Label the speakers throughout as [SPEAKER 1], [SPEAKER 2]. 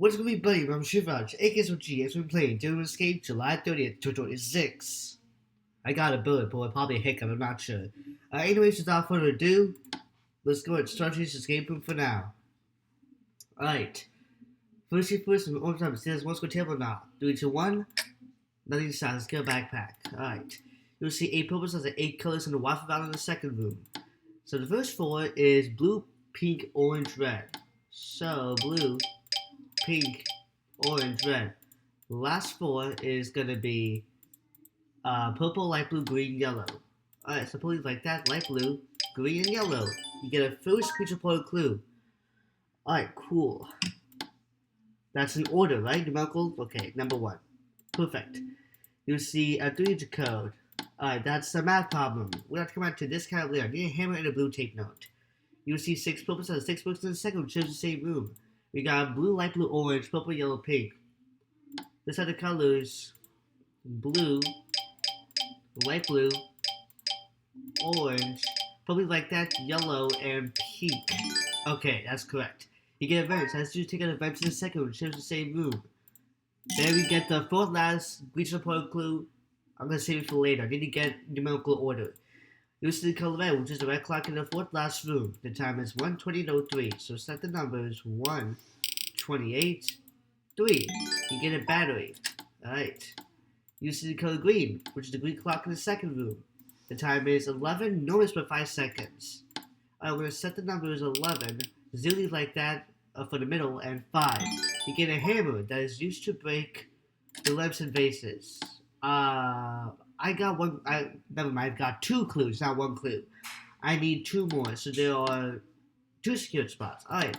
[SPEAKER 1] What's going to be buddy? I'm Shivaj. AKSOG has been playing Doom Escape July 30th, 2026. I got a bullet, but probably a hiccup, I'm not sure. Anyways, without further ado, let's go and start this escape room for now. Alright. First thing first, I'm going to upstairs. Let's go table now. 3, 2, 1. Nothing sounds. Get a backpack. Alright. You'll see 8 purples and 8 colors in the waffle valve in the second room. So the first 4 is blue, pink, orange, red. So, blue, pink, orange, red. The last 4 is gonna be purple, light blue, green, yellow. Alright, so please like that, light blue, green, and yellow. You get a first creature portal clue. Alright, cool. That's an order, right? Numerical? Okay, number 1. Perfect. You'll see a 3-digit code. Alright, that's a math problem. We'll have to come out to this kind of layer. Need a hammer and a blue tape note. You'll see 6 purples and 6 books in the second, which is the same room. We got blue, light blue, orange, purple, yellow, pink. This are the colors: blue, light blue, orange, probably like that, yellow, and pink. Okay, that's correct. You get events. As you take an event in the second, which shares the same room. Then we get the fourth last regional point clue. I'm gonna save it for later. I need to get numerical order. You see the color red, which is the red clock in the fourth last room. The time is 1:20:03. So set the numbers 1:28:3. You get a battery. Alright. You see the color green, which is the green clock in the second room. The time is 11 minutes but 5 seconds. I'm going to set the numbers 11, 0 like that for the middle, and 5. You get a hammer that is used to break the lamps and vases. I got one. Never mind. I've got 2 clues, not 1 clue. I need 2 more, so there are 2 secured spots. Alright.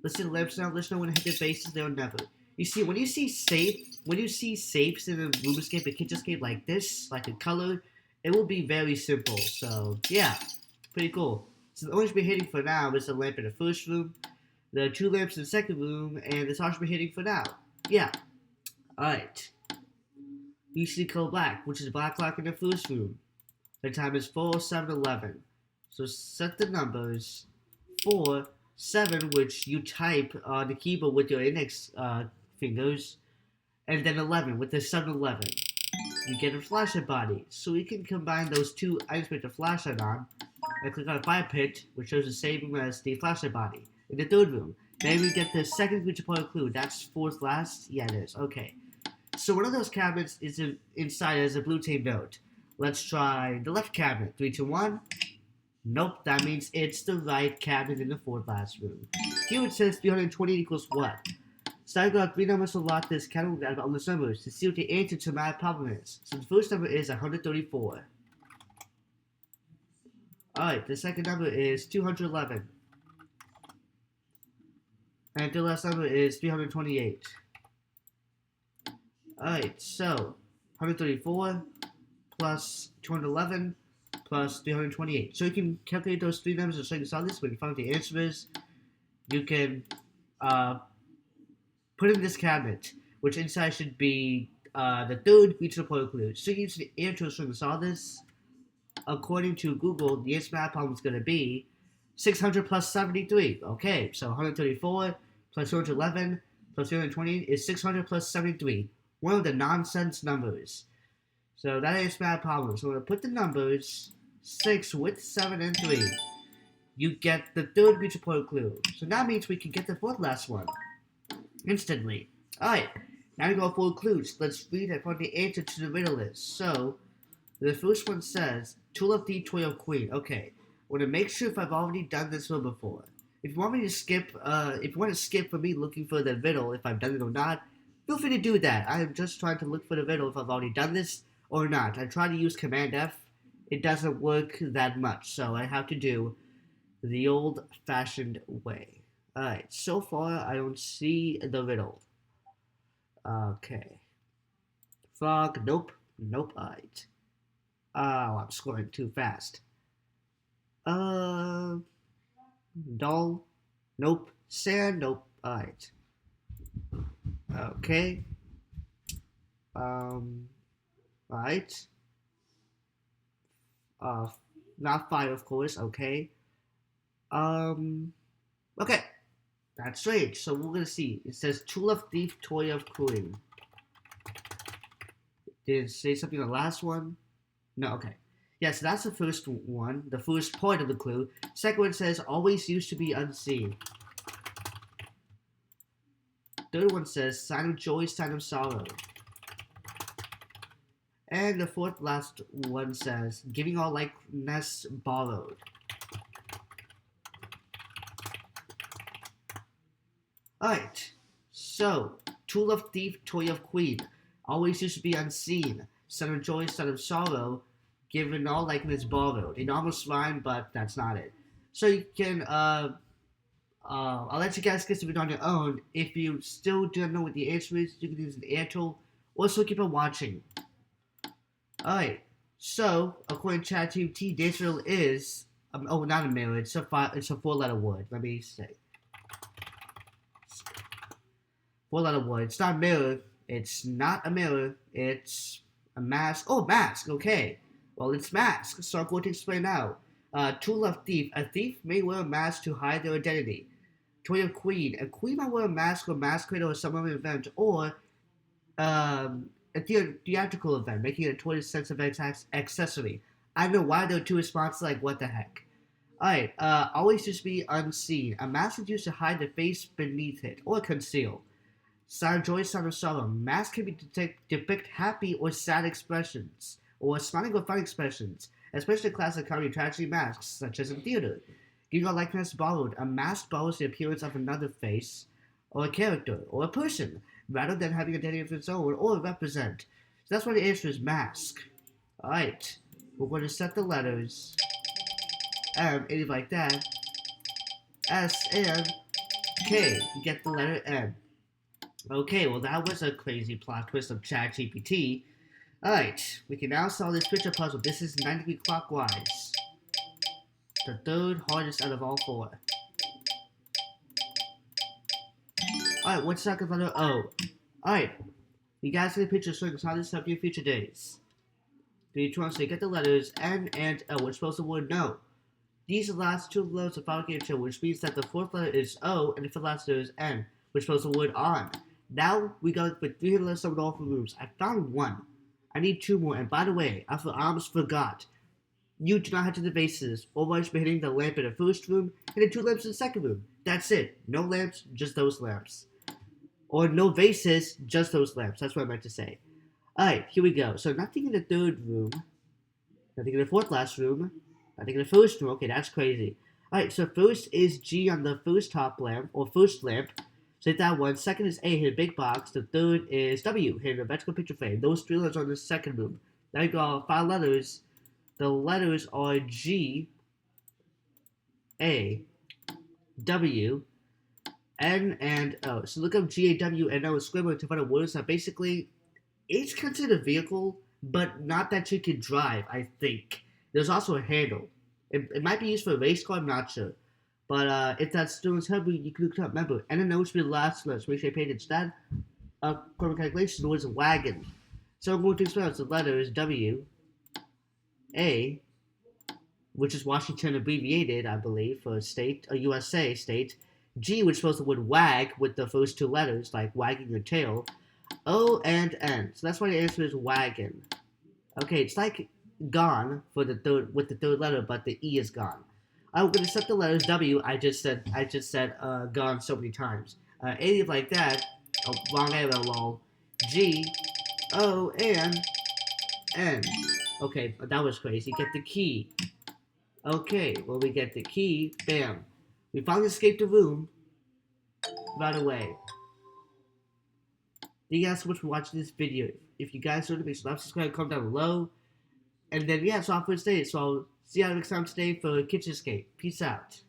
[SPEAKER 1] Let's see the lamps now. Let's know when to hit their bases. They'll never. You see, when you see safes in a room escape, a kitchen escape like this, like a color, it will be very simple. So yeah, pretty cool. So the orange we're hitting for now is the lamp in the first room, the 2 lamps in the second room, and the torch we're hitting for now. Yeah. Alright. You see the color black, which is the black clock in the first room. The time is 4:07:11. So set the numbers 4, 7, which you type on the keyboard with your index fingers, and then 11 with the 7-11. You get a flashlight body, so we can combine those 2 items with the flashlight on, and click on a fire pit, which shows the same as the flashlight body. In the third room, then we get the second creature point clue. That's fourth last? Yeah, it is. Okay. So one of those cabinets is inside as a blue tape note. Let's try the left cabinet. 3, 2, 1. Nope, that means it's the right cabinet in the fourth last room. Here it says 320 equals what? So I've got 3 numbers to lock this category out on those numbers to see what the answer to my problem is. So the first number is 134. Alright, the second number is 211. And the last number is 328. Alright, so 134 plus 211 plus 328. So you can calculate those 3 numbers and so you saw this. When you find what the answer is, you can put in this cabinet, which inside should be the third regional point clue. So you use the answer string to solve this. According to Google, the answer math problem is going to be 600 plus 73. Okay, so 134 plus 211 plus 320 is 600 plus 73. One of the nonsense numbers. So that is math problem. So we're going to put the numbers 6 with 7 and 3. You get the third regional point clue. So that means we can get the fourth last one instantly. Alright, now we got 4 clues. Let's read and find the answer to the riddle is. So, the first one says, Tulip D12 Queen. Okay, I want to make sure if I've already done this one before. If you want me to skip, if you want to skip for me looking for the riddle, if I've done it or not, feel free to do that. I'm just trying to look for the riddle if I've already done this or not. I try to use Command F. It doesn't work that much, so I have to do the old-fashioned way. Alright, so far I don't see the riddle. Okay. Frog, nope. Nope, alright. Oh, I'm scoring too fast. Doll, nope. Sand, nope, alright. Okay. Alright. Not fire, of course, okay. Okay. That's strange. So we're gonna see. It says Tool of Thief, Toy of Queen. Did it say something on the last one? No, okay. Yeah, so that's the first one, the first point of the clue. Second one says, always used to be unseen. Third one says, sign of joy, sign of sorrow. And the fourth last one says, giving all likeness borrowed. Alright, so, tool of thief, toy of queen. Always used to be unseen. Son of joy, son of sorrow. Given all likeness borrowed. It almost rhymed, but that's not it. So you can, I'll let you guys get to it on your own. If you still don't know what the answer is, you can use an air tool. Also, keep on watching. Alright, so, according to ChatGPT, the answer is, not a mirror, it's a 4-letter word. Let me say. 4-letter word. It's not a mirror. It's not a mirror. It's a mask. Oh, mask. Okay. Well, it's mask. So I'm going to explain now. Tool of thief. A thief may wear a mask to hide their identity. Toy of queen. A queen might wear a mask or masquerade or some other event, or a theatrical event, making it a toy sense of accessory. I don't know why there are two responses. Like, what the heck? Alright. Always used to be unseen. A mask is used to hide the face beneath it or conceal. Sign of joy, sign of sorrow. Masks can be depict happy or sad expressions, or smiling or fun expressions, especially classic comedy tragedy masks, such as in theater. Giving a likeness borrowed. A mask borrows the appearance of another face, or a character, or a person, rather than having an identity of its own, or represent. So that's why the answer is mask. Alright, we're going to set the letters M, anything like that, S, and K. You get the letter N. Okay, well that was a crazy plot twist of ChatGPT. Alright, we can now solve this picture puzzle. This is 90-degree clockwise. The third hardest out of all 4. Alright, what's the second letter O? Alright, you guys see the picture showing us how this help your future days. 3, 2, 1, so you get the letters N and O, which spells the word no. These are the last 2 letters of alphabet, which means that the 4th letter is O and the 5th last letter is N, which spells the word on. Now we got with 300 letters of all 4 rooms. I found 1. I need 2 more, and by the way, I almost forgot. You do not have to do the vases, or once by hitting the lamp in the first room, and the 2 lamps in the second room. That's it. No lamps, just those lamps. Or no vases, just those lamps. That's what I meant to say. Alright, here we go. So nothing in the 3rd room. Nothing in the 4th last room. Nothing in the 1st room. Okay, that's crazy. Alright, so first is G on the first top lamp, or first lamp. So hit that one. Second is A, hit a big box. The third is W, hit a vertical picture frame. Those 3 letters are in the second room. Now you got 5 letters. The letters are G, A, W, N, and O. So look up G, A, W, and O and scribble to find words that basically, it's considered a vehicle, but not that you can drive, I think. There's also a handle. It might be used for a race car, I'm not sure. But if that's still help, you can look it up. Remember, N and O should be the last letters. Make sure you pay attention. According to calculation, the word is wagon. So I'm going to explain the letter is W, A, which is Washington abbreviated, I believe, for a state, a USA state. G, which spells the word wag with the first 2 letters, like wagging your tail. O and N. So that's why the answer is wagon. Okay, it's like gone for the third with the 3rd letter, but the E is gone. I'm gonna set the letters W. I just said gone so many times. Anything like that. Oh, wrong arrow, lol. G, O, and N. Okay, that was crazy. Get the key. Okay, well we get the key. Bam. We finally escaped the room. Right away. Thank you guys so much for watching this video. If you guys want to make sure to subscribe, comment down below. And then yeah, it's all for today. So I'll see you next time today for Kitchen Escape. Peace out.